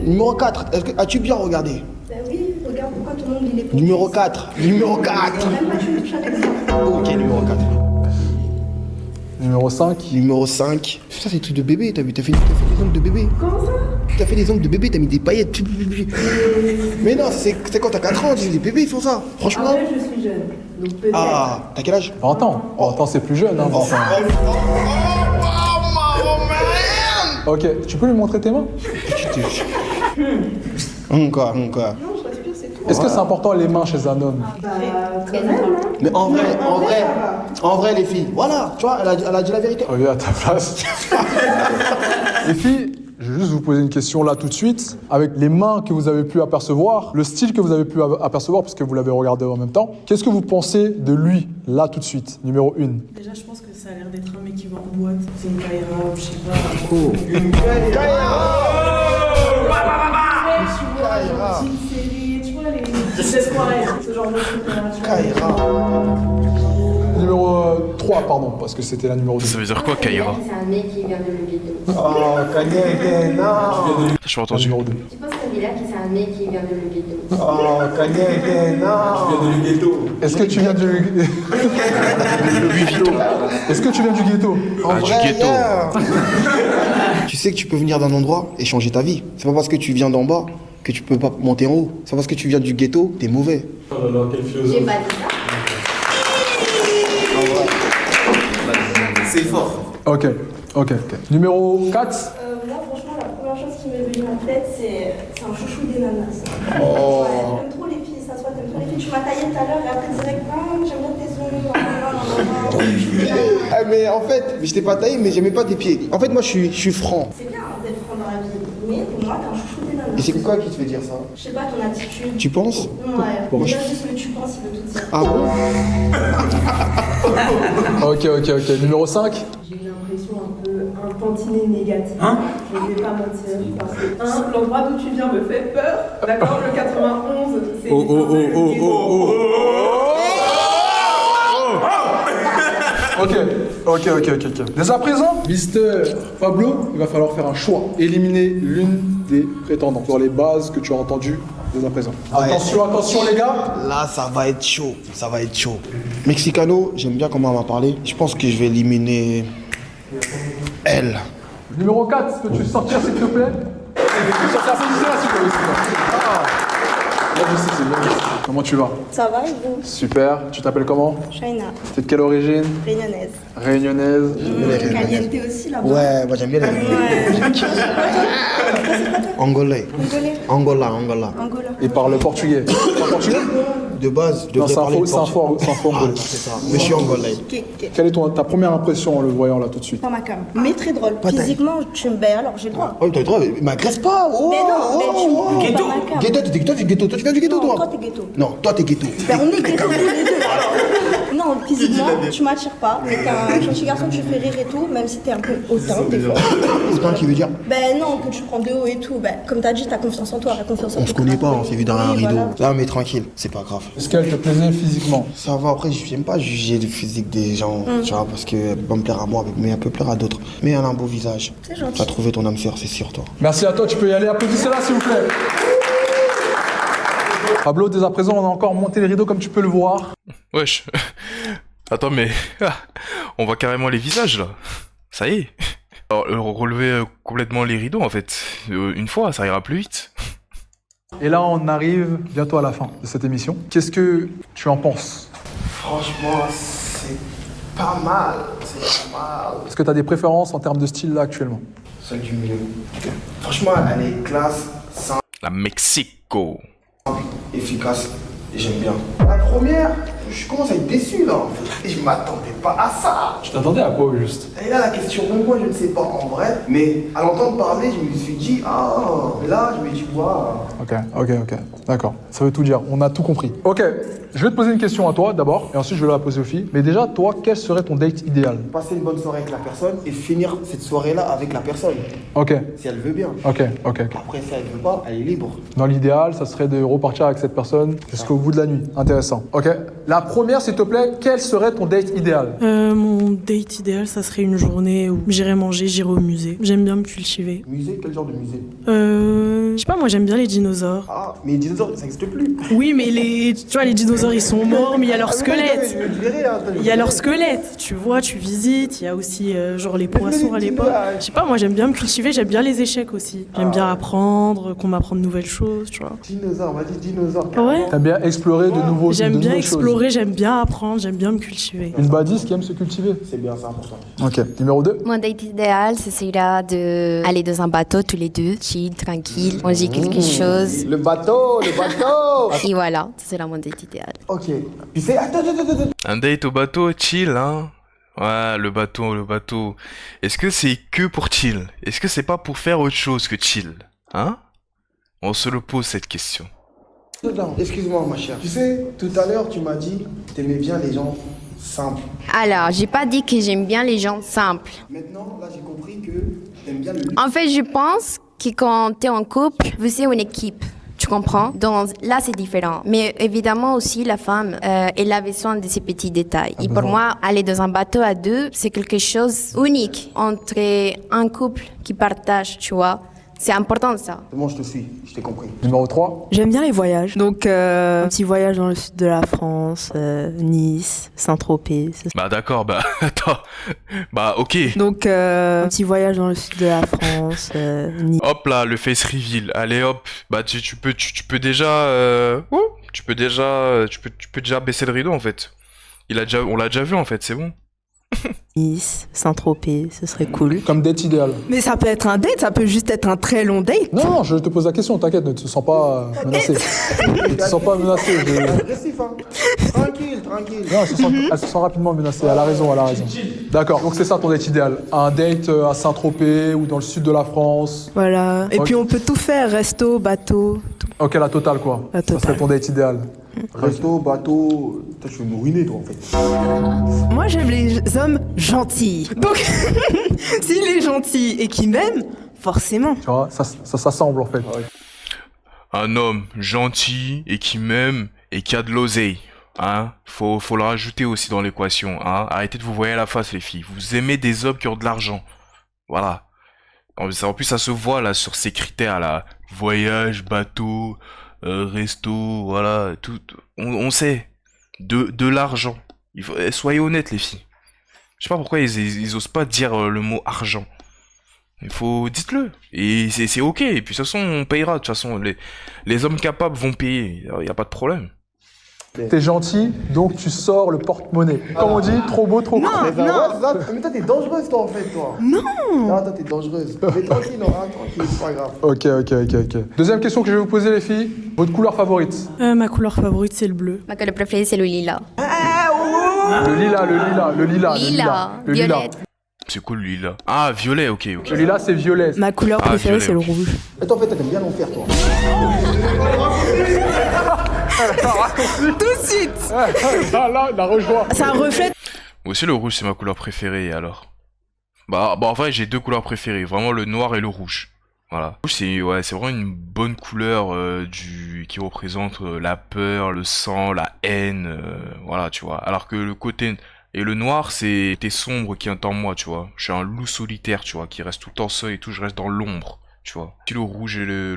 Numéro 4, as-tu bien regardé? Ben oui, regarde pourquoi ton ongle il est pour. Numéro 4. Même pas tu me touches avec ça. Ok, numéro 4. Numéro 5. Numéro 5. Ça, c'est des trucs de bébé, t'as vu? T'as fait des ongles de bébé. Comment ça? T'as fait des ongles de bébé, t'as mis des paillettes. Mais non, c'est quand t'as 4 ans, les bébés ils font ça. Franchement. Après, je suis jeune. Donc peut-être. Ah, t'as quel âge? 20 ans. 20 ans, c'est plus jeune, hein, 20 ans. Ok, tu peux lui montrer tes mains? Encore. Non, je respire, c'est tout. Est-ce que c'est important les mains chez un homme? Quand même. Mais en vrai, les filles, voilà, tu vois, elle a dit la vérité. Reviens à ta place. Les filles, je vais juste vous poser une question là tout de suite. Avec les mains que vous avez pu apercevoir, le style que vous avez pu apercevoir, parce que vous l'avez regardé en même temps, qu'est-ce que vous pensez de lui, là tout de suite, numéro 1? Déjà, je pense que ça a l'air d'être un mec qui va en boîte. C'est une Kaira ou je sais pas. Oh. Kaira. Une série, tu vois, les espoirs, ce genre de trucs. Kaira. Numéro 3, pardon, parce que c'était la numéro 2. Ça veut dire quoi, Kaira? C'est un mec qui vient de le ghetto. Oh, Kanye, non. Je l'ai entendu. Numéro 2. Tu penses que Villa, c'est un mec qui vient de le ghetto. Oh, Kanye, non. Est-ce que tu viens du... Est-ce que tu viens du ghetto? En Ah, du vrai, ghetto. yeah. Tu sais que tu peux venir d'un endroit et changer ta vie. C'est pas parce que tu viens d'en bas que tu peux pas monter en haut. C'est pas parce que tu viens du ghetto, t'es mauvais. Oh là là, quel philosophe. J'ai pas dit ça. C'est fort. Ok. Numéro 4. Moi, franchement, la première chose qui m'est venue en tête, c'est un chouchou des nanas. Oh. Ouais, t'aimes trop les filles, ça se voit, t'aimes trop les filles. Tu m'as taillé tout à l'heure et après direct, j'aime bien tes ongles. Ah, mais en fait, je t'ai pas taillé, mais j'aimais pas tes pieds. En fait, moi, je suis franc. C'est bien d'être franc dans la vie, mais pour moi, t'es un chouchou des nanas. Et c'est quoi qui te fait dire ça? Je sais pas, ton attitude. Tu penses? Ouais, Bon, déjà juste ce que tu penses, il veut tout dire. Ah bon? Ok. Numéro 5. J'ai une impression un peu un tantinet négative. Je ne vais pas mentir. Parce que, l'endroit d'où tu viens me fait peur. D'accord, le 91, c'est. Ok. Dès à présent, Mister Pablo, il va falloir faire un choix. Éliminer l'une des prétendantes sur les bases que tu as entendues dès à présent. Ouais. Attention les gars. Là, ça va être chaud. Mexicano, j'aime bien comment elle m'a parlé. Je pense que je vais éliminer elle. Numéro 4, peux-tu sortir s'il te plaît? Tu sortir à position là s'il te plaît. Bien ici. Comment tu vas? Ça va et vous? Super. Tu t'appelles comment? Shaina, T'es de quelle origine? réunionnaise. Réunionnaise. Caliente aussi là-bas. Ouais, moi j'aime bien les Angolais. Angola. Angola. Il parle portugais. Tu parles portugais? De base, je Non, devrais c'est un parler faux angolais. C'est ça. Mais je suis angolais. Quelle est ta première impression en le voyant là tout de suite? Pas ma cam. Mais très drôle. Physiquement, tu me baies alors j'ai le droit. Oh, t'as le droit, mais m'agresse pas. Oh, Mais non, mais tu me baies pas ma cam. Ghetto, t'es ghetto. Toi, tu viens du ghetto, Non, toi? toi t'es ghetto. Non, toi, t'es ghetto. Ben on est ghetto tous les deux. Non, physiquement, tu m'attires pas, mais t'es un gentil garçon, tu fais rire et tout, même si t'es un peu hautain des fois. Autant qui veut dire? Ben non, que tu prends de haut et tout. Ben, comme t'as dit, t'as confiance en toi, t'as confiance en toi. On se connaît pas, on s'est vu derrière un Oui, rideau. voilà. Là, mais tranquille, c'est pas grave. Est-ce qu'elle te plaisait physiquement? Ça va, après, j'aime pas juger le physique des gens, tu vois, parce qu'elle peut me plaire à moi, mais elle peut plaire à d'autres. Mais elle a un beau visage. C'est gentil. Tu as trouvé ton âme sœur, c'est sûr, toi. Merci à toi, tu peux y aller. Applaudissez-la s'il vous plaît. Pablo, dès à présent, on a encore monté les rideaux comme tu peux le voir. Wesh. Attends, mais on voit carrément les visages là. Ça y est. Alors, relever complètement les rideaux en fait. Une fois, ça ira plus vite. Et là, on arrive bientôt à la fin de cette émission. Qu'est-ce que tu en penses? Franchement, c'est pas mal. Est-ce que tu as des préférences en termes de style là actuellement? Celle du milieu. Franchement, elle est classe, simple, La Mexico. efficace, et j'aime bien. La première, je commence à être déçu là, en fait. Et je m'attendais pas à ça. Tu t'attendais à quoi au juste? Et là, la question, même moi, je ne sais pas en vrai, mais à l'entendre parler, je me suis dit, là, je me dis, waouh. Ok. D'accord. Ça veut tout dire. On a tout compris. Ok. Je vais te poser une question à toi d'abord, et ensuite je vais la poser aux filles. Mais déjà, toi, quel serait ton date idéal? Passer une bonne soirée avec la personne et finir cette soirée-là avec la personne, Ok. si elle veut bien. Ok. Après, si elle veut pas, elle est libre. Dans l'idéal, ça serait de repartir avec cette personne jusqu'au bout de la nuit. Intéressant. Ok. La première, s'il te plaît, quel serait ton date idéal? Mon date idéal, ça serait une journée où j'irai manger, j'irai au musée. J'aime bien me cultiver. Musée, quel genre de musée? Je sais pas, moi j'aime bien les dinosaures. Ah, mais les dinosaures, ça n'existe plus. Oui, mais tu vois, les dinosaures ils sont morts, mais il y a leur squelette. Il y a leur squelette, tu vois, tu visites. Il y a aussi genre les poissons à l'époque. Je sais pas, moi j'aime bien me cultiver, j'aime bien les échecs aussi. J'aime bien apprendre, qu'on m'apprenne de nouvelles choses, tu vois. Dinosaure, on m'a dit dinosaure. Ouais. T'aimes bien explorer de nouveaux J'aime de bien nouvelles choses. explorer, j'aime bien apprendre, j'aime bien me cultiver. Une badiste qui aime se cultiver. C'est bien, c'est important. Ok. Numéro 2. Mon date idéal, ce serait d'aller dans un bateau tous les deux, chill, tranquille, manger quelque chose. Le bateau. Et voilà, c'est là mon date idéal. Ok. Tu sais, attends. Un date au bateau, chill, hein. Ouais, le bateau. Est-ce que c'est que pour chill? Est-ce que c'est pas pour faire autre chose que chill? Hein? On se le pose cette question. Excuse-moi, ma chère. Tu sais, tout à l'heure, tu m'as dit que t'aimais bien les gens simples. Alors, j'ai pas dit que j'aime bien les gens simples. Maintenant, là, j'ai compris que t'aimes bien le luxe. En fait, je pense que quand t'es en couple, vous êtes une équipe. Tu comprends? Donc là, c'est différent. Mais évidemment aussi, la femme, elle a besoin de ces petits détails. Et pour moi, aller dans un bateau à deux, c'est quelque chose unique entre un couple qui partage, tu vois, C'est important ça. C'est bon, je te suis, je t'ai compris. Numéro 3. J'aime bien les voyages. Donc, un petit voyage dans le sud de la France, Nice, Saint-Tropez. Bah d'accord, bah attends. Bah ok. Donc, un petit voyage dans le sud de la France, Nice. Hop là, le face reveal. Allez hop. Bah tu peux déjà tu peux déjà baisser le rideau en fait. On l'a déjà vu en fait, c'est bon. Nice, Saint-Tropez, ce serait cool. Comme date idéal. Mais ça peut être un date, ça peut juste être un très long date. Non, je te pose la question, t'inquiète, ne te sens pas menacé. Ne te sens pas menacé. Agressif, hein. Tranquille. Non, elle se sent rapidement menacée, elle a raison. D'accord, donc c'est ça ton date idéal. Un date à Saint-Tropez ou dans le sud de la France. Voilà. Et Ok. puis on peut tout faire, resto, bateau. Tout. Ok, la totale quoi. La Ça serait totale. ton date idéal. Resto, bateau. Toi, tu veux nous ruiner, toi, en fait. Moi j'aime les hommes gentils. Donc, s'il est gentil et qu'il m'aime, forcément. Tu vois, ça s'assemble en fait. Un homme gentil et qui m'aime et qui a de l'oseille. Hein, faut le rajouter aussi dans l'équation. Hein. Arrêtez de vous voir à la face les filles. Vous aimez des hommes qui ont de l'argent. Voilà. En plus ça se voit là sur ces critères là. Voyage, bateau, resto, voilà. Tout. On sait. De l'argent. Soyez honnêtes les filles. Je sais pas pourquoi ils osent pas dire le mot argent. Dites-le. Et c'est ok. Et puis de toute façon, on payera. De toute façon, les hommes capables vont payer. Y a pas de problème. T'es gentil, donc tu sors le porte-monnaie. Comme on dit, trop beau, trop cool. Mais toi, t'es dangereuse, toi, en fait, toi. Non, toi, t'es dangereuse. Mais tranquille, Nora, tranquille, c'est pas grave. Ok. Deuxième question que je vais vous poser, les filles. Votre couleur favorite? Ma couleur favorite, c'est le bleu. Ma couleur préférée, c'est le lilas. Le lilas. Violette. C'est cool lui là. Ah, violet, ok. Le lilas, c'est violet. Ma couleur Ah, préférée, violet, c'est le ok. rouge. Et toi, en fait, t'aimes bien l'enfer, toi. Tout de suite. Là, la rejoint. Ça reflète. Moi aussi, le rouge, c'est ma couleur préférée, alors. Bah, en vrai, j'ai deux couleurs préférées. Vraiment, le noir et le rouge. Voilà. Le rouge, c'est vraiment une bonne couleur qui représente la peur, le sang, la haine. Voilà, tu vois. Alors que le côté... Et le noir, c'est sombre qui est en moi, tu vois. Je suis un loup solitaire, tu vois, qui reste tout le temps seul et tout. Je reste dans l'ombre, tu vois. C'est le rouge et le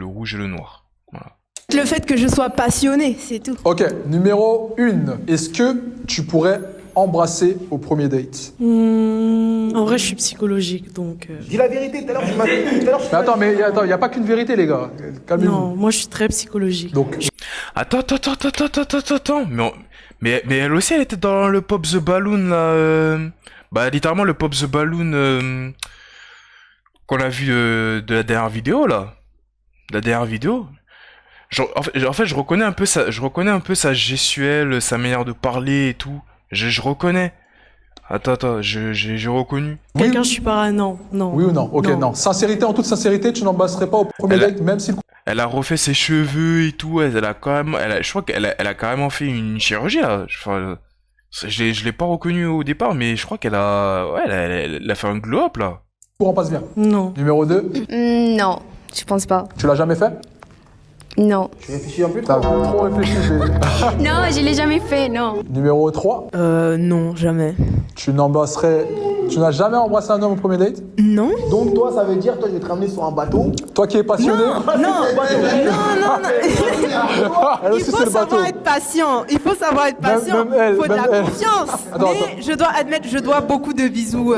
noir. Voilà. Le fait que je sois passionnée, c'est tout. Ok, numéro 1. Est-ce que tu pourrais embrasser au premier date? En vrai, je suis psychologique, donc... Dis la vérité, tout à l'heure, tu m'as dit. Mais attends, y a pas qu'une vérité, les gars. Calmez-vous. Non, moi, je suis très psychologique. Donc, Attends. Mais elle aussi, elle était dans le Pop the Balloon, là. Bah, littéralement, le Pop the Balloon qu'on a vu de la dernière vidéo, là. La dernière vidéo. En fait, je reconnais un peu sa gestuelle, sa manière de parler et tout. Je reconnais. Attends, j'ai reconnu. Quelqu'un, je suis pas... Non. oui ou non? Ok, non. Sincérité, en toute sincérité, tu n'embrasserais pas au premier date, même si... Elle a refait ses cheveux et tout. Elle a quand même, je crois qu'elle a carrément fait une chirurgie là. Enfin, je l'ai pas reconnu au départ, mais je crois qu'elle a, elle a fait un glow up là. Courant passe bien. Non. Numéro 2. Non, je pense pas. Tu l'as jamais fait? Non. Tu réfléchis un peu, T'as toi. trop réfléchi. Non, je l'ai jamais fait, non. Numéro 3. Non, jamais. Tu n'as jamais embrassé un homme au premier date? Non. Donc, toi, ça veut dire, toi, je vais te ramener sur un bateau. Toi qui es passionné? Non. Elle Il aussi, faut c'est le bateau. savoir être patient. Il faut savoir être patient. Même elle, Il faut de même la elle. confiance. Attends. Mais je dois admettre, je dois beaucoup de bisous.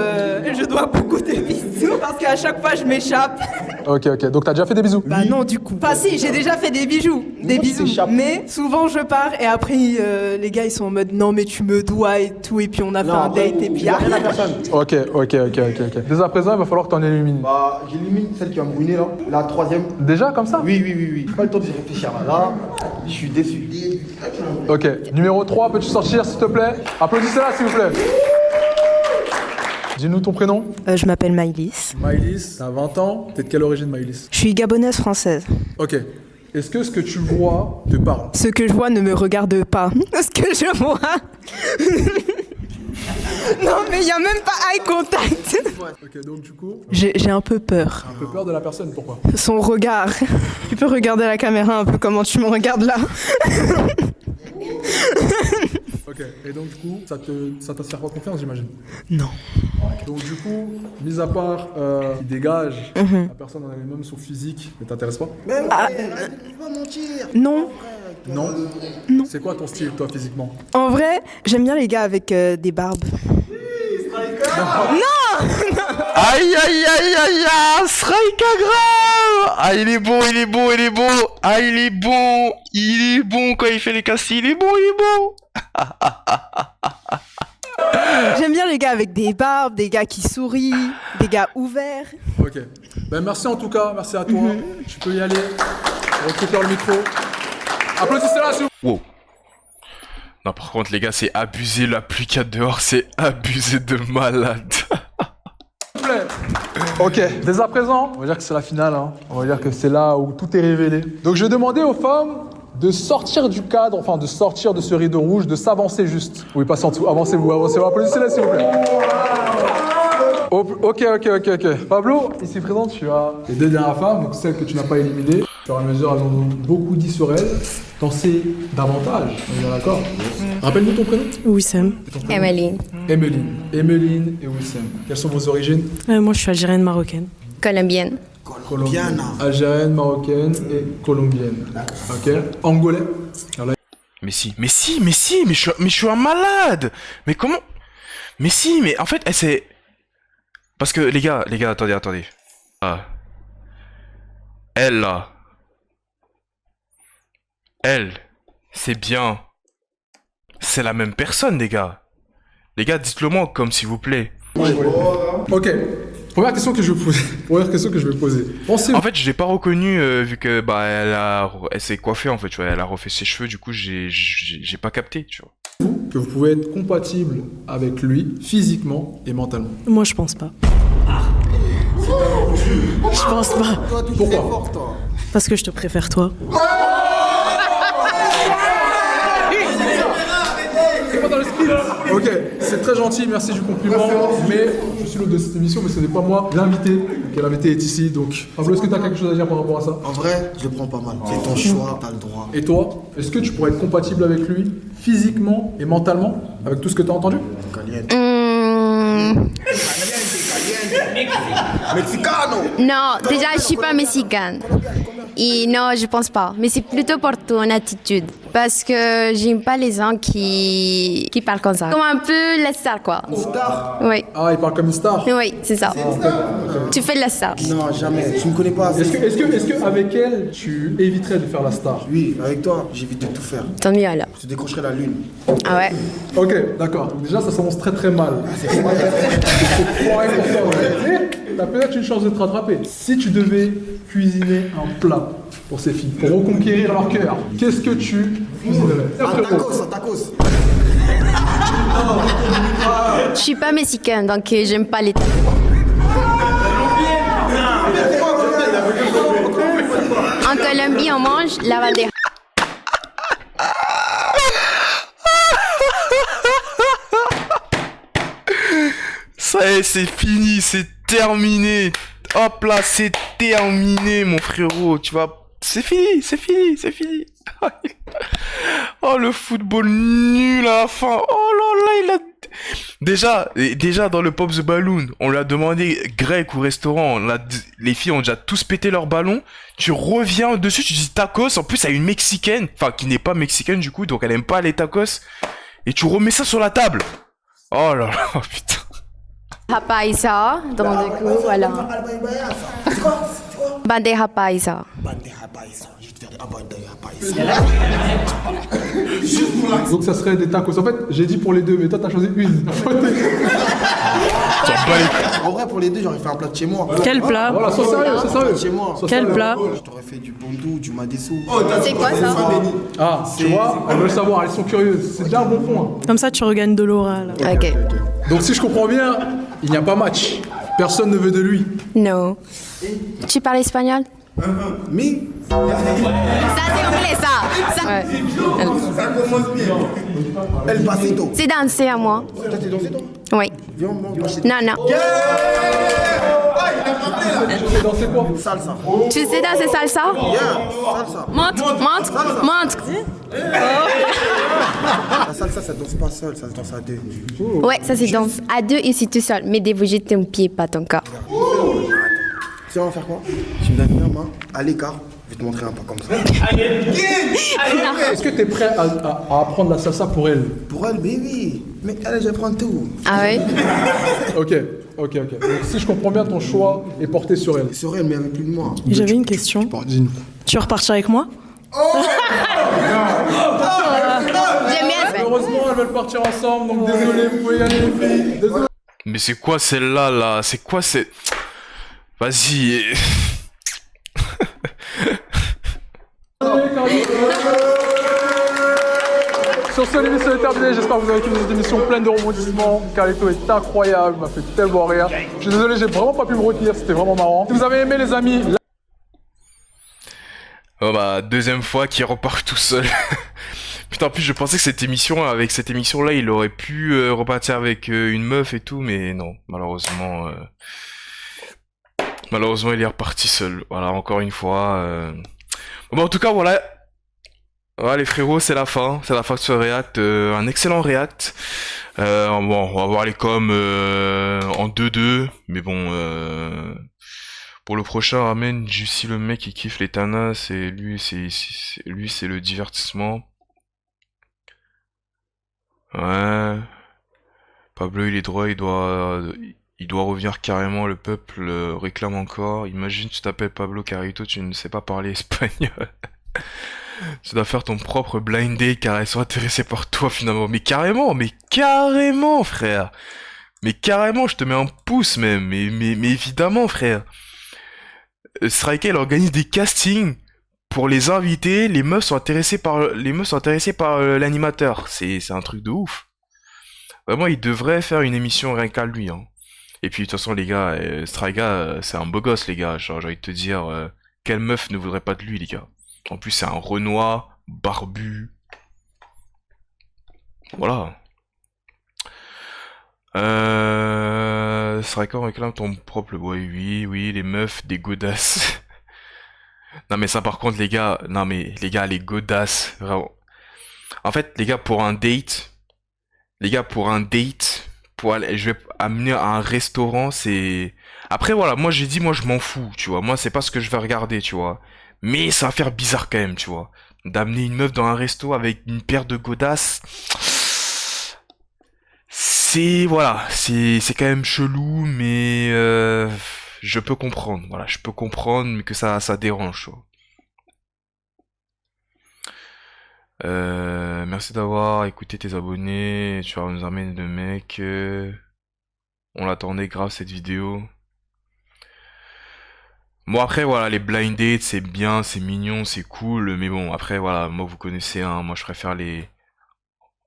Parce qu'à chaque fois, je m'échappe. Ok. Donc t'as déjà fait des bisous? Bah non, du coup. Enfin si, j'ai déjà fait des bisous. Des bisous. Mais souvent, je pars et après, les gars, ils sont en mode non, mais tu me dois et tout. Et puis on a fait un date et puis... Y'a rien à personne. Ok. Dès à présent, il va falloir que t'en élimines. Bah, j'élimine celle qui va me ruiner, là. La troisième. Déjà, comme ça? Oui. Pas le temps de s'y réfléchir, là. Là, je suis déçu. Ok. Numéro 3, peux-tu sortir, s'il te plaît? Applaudissez-la, s'il vous plaît. Dis-nous ton prénom. Je m'appelle Maïlis. Maïlis, t'as 20 ans. T'es de quelle origine, Maïlis? Je suis gabonaise française. Ok. Est-ce que ce que tu vois te parle? Ce que je vois ne me regarde pas. Ce que je vois... Non, mais il n'y a même pas eye contact. Ok, donc du coup, J'ai un peu peur. un peu peur de la personne, pourquoi? Son regard. Tu peux regarder la caméra un peu comment tu me regardes là. Ok, et donc du coup, ça t'inspire pas confiance, j'imagine? Non. Donc du coup, mis à part qui dégage, la personne en elle-même, son physique, ne t'intéresse pas? Mais pas mentir. Non. Non. C'est quoi ton style, toi, physiquement? En vrai, j'aime bien les gars avec des barbes. Aïe aïe aïe aïe aïe, Sraika grave. Ah il est bon, il est bon, il est bon. Ah il est bon quand il fait les cassis, il est bon, il est bon. J'aime bien les gars avec des barbes, des gars qui sourient, des gars ouverts. Ok. Ben merci en tout cas, merci à toi. Tu peux y aller. Récupère le micro. Applaudissez-la, s'il vous plaît. Wow. Non par contre les gars c'est abusé, la pluie qu'il y a dehors c'est abusé de malade. Ok, dès à présent, on va dire que c'est la finale, hein. On va dire que c'est là où tout est révélé. Donc je vais demander aux femmes de sortir du cadre, enfin de sortir de ce rideau rouge, de s'avancer juste. Oui, passez en dessous, avancez-vous, applaudissez-les s'il vous plaît. Ok. Pablo, ici présent, tu as les deux dernières femmes, donc celles que tu n'as pas éliminées. Au fur et à mesure, elles ont beaucoup dit sur elles. T'en sais davantage, on est bien d'accord? Rappelle-nous ton prénom. Wissem. Emeline. Emeline et Wissem. Quelles sont vos origines? Moi, je suis algérienne marocaine. Colombienne. Colombienne. Algérienne, marocaine et colombienne. Ok. Angolais. Mais je suis un malade. Mais comment? Mais si, mais en fait, c'est... Parce que les gars, attendez. Ah. Elle là. Elle, c'est bien. C'est la même personne, les gars. Les gars, dites-le moi comme s'il vous plaît. Ok. Première question que je vais poser. Pensez-vous... En fait, je l'ai pas reconnue vu que elle s'est coiffée en fait, tu vois, elle a refait ses cheveux, du coup j'ai pas capté, tu vois. Que vous pouvez être compatible avec lui physiquement et mentalement. Moi, je pense pas. Je pense pas. Pourquoi? Parce que je te préfère toi. Ok, c'est très gentil, merci du compliment, mais je suis l'hôte de cette émission, mais ce n'est pas moi l'invité. Ok, l'invité est ici, donc Pablo, est-ce que tu as quelque chose à dire par rapport à ça? En vrai, je le prends pas mal. C'est ton choix, t'as le droit. Et toi, est-ce que tu pourrais être compatible avec lui physiquement et mentalement, avec tout ce que tu as entendu? Mexicano! Non, déjà, je suis pas mexicaine. Et non, je pense pas. Mais c'est plutôt pour ton attitude. Parce que j'aime pas les gens qui parlent comme ça. Comme un peu la star, quoi. Une star? Oui. Ah, il parle comme une star? Oui, c'est ça. Tu fais de la star. Non, jamais. Tu me connais pas assez. Est-ce que avec elle, tu éviterais de faire la star? Oui, avec toi, j'évite de tout faire. Tant mieux alors. Je te décrocherai la lune. Ah ouais? Ok, d'accord. Donc déjà, ça s'annonce très très mal. C'est fort pour toi. Mais t'as peut-être une chance de te rattraper. Si tu devais cuisiner un plat pour ces filles, pour reconquérir leur cœur, qu'est-ce que tu cuisinerais? Un tacos. Je suis pas mexicaine, donc j'aime pas les tacos. En Colombie, on mange la bandeja. Ça y est, c'est fini, c'est terminé. Hop là, c'est terminé, mon frérot. Tu vas... C'est fini. Oh, le football nul à la fin. Oh là là, il a... Déjà dans le Pop the Balloon, on lui a demandé grec ou restaurant. Les filles ont déjà tous pété leur ballon. Tu reviens dessus, tu dis tacos. En plus, il y a une mexicaine, enfin qui n'est pas mexicaine du coup, donc elle aime pas les tacos. Et tu remets ça sur la table. Oh là là, putain. Paisa, donc du coup, voilà. C'est quoi? Bandeja paisa. Bandeja paisa. Je vais te faire des bandeja paisa. Donc ça serait des tacos. En fait, j'ai dit pour les deux, mais toi t'as choisi une. En vrai, pour les deux, j'aurais fait un plat de chez moi. Quel plat? Voilà, sois sérieux. Chez moi. Quel plat? Je t'aurais fait du bondou, du madessou. C'est quoi ça? Ah, tu vois, elles veulent savoir, elles sont curieuses. C'est déjà un bon point. Comme ça, tu regagnes de l'aura, là. Ok. Donc si je comprends bien, il n'y a pas match. Personne ne veut de lui. Non. Tu parles espagnol? Mais Ça, c'est anglais, ça. Ouais. ça commence bien. El pasito. C'est danser à moi. Toi, t'es dansé, toi? Oui. Viens, on mange. Non. Yeah! Tu sais danser quoi? Salsa. Tu sais danser salsa? Salsa. Montre. La salsa, ça danse pas seul, ça se danse à deux. Ouais, ça c'est danse à deux et c'est tout seul. Mais dévouer ton pied, pas ton corps. Tu sais, on va faire quoi? Tu me donnes une main à l'écart. Je vais te montrer un pas comme ça. Est-ce que t'es prêt à apprendre la salsa pour elle? Pour elle, baby. Mais elle, je vais prendre tout. Ah ouais? Ok. Donc, si je comprends bien, ton choix est porté sur elle. Sur elle, mais avec plus de moi. J'avais une question. Dis-nous. Tu veux repartir avec moi? J'aime bien. Heureusement, elles veulent partir ensemble, donc désolé, vous pouvez y aller les filles. Désolé. Mais c'est quoi celle-là, là? C'est quoi c'est... Vas-y. Sur ce, l'émission est terminée. J'espère que vous avez trouvé cette émission pleine de rebondissements. Carlito est incroyable, il m'a fait tellement rire. Je suis désolé, j'ai vraiment pas pu me retenir, c'était vraiment marrant. Si vous avez aimé, les amis, Oh bah, deuxième fois qu'il repart tout seul. Putain, en plus, je pensais que cette émission-là, il aurait pu repartir avec une meuf et tout, mais non, malheureusement, il est reparti seul. Voilà, encore une fois. Bon, en tout cas, voilà. Voilà, les frérots, c'est la fin de ce react. Un excellent react. Bon, on va voir les coms en 2-2, mais bon. Pour le prochain, ramène Jussi le mec qui kiffe les tanas, et lui c'est le divertissement. Ouais. Pablo il est droit, il doit revenir carrément, le peuple réclame encore. Imagine tu t'appelles Pablo Carito, tu ne sais pas parler espagnol. Tu dois faire ton propre blind date car elles sont intéressées par toi finalement. Mais carrément frère. Mais carrément, je te mets un pouce même, mais évidemment frère. Striker il organise des castings pour les invités, les meufs sont intéressées par l'animateur. C'est un truc de ouf. Vraiment, il devrait faire une émission rien qu'à lui hein. Et puis de toute façon les gars, Striker c'est un beau gosse les gars, genre j'ai envie de te dire quelle meuf ne voudrait pas de lui les gars. En plus c'est un Renoir barbu. Voilà. Striker réclame ton propre boy, oui, les meufs, des godasses. Non mais ça par contre les gars, les godasses, vraiment. En fait les gars pour un date, pour aller, je vais amener à un restaurant, c'est... Après voilà, moi j'ai dit, moi je m'en fous, tu vois, moi c'est pas ce que je vais regarder, tu vois. Mais ça va faire bizarre quand même, tu vois. D'amener une meuf dans un resto avec une paire de godasses... C'est quand même chelou, mais je peux comprendre. Voilà, je peux comprendre, mais que ça dérange. Tu vois. Merci d'avoir écouté tes abonnés. Tu vas nous amener le mec. On l'attendait grave cette vidéo. Bon après voilà, les blind dates c'est bien, c'est mignon, c'est cool, mais bon après voilà, moi vous connaissez, hein, moi je préfère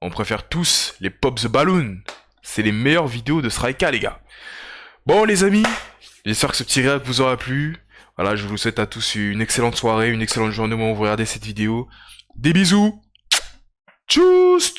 on préfère tous les Pop the Balloon. C'est les meilleures vidéos de Striker les gars. Bon les amis, j'espère que ce petit réact vous aura plu. Voilà, je vous souhaite à tous une excellente soirée, une excellente journée au moment où vous regardez cette vidéo. Des bisous. Tchuss.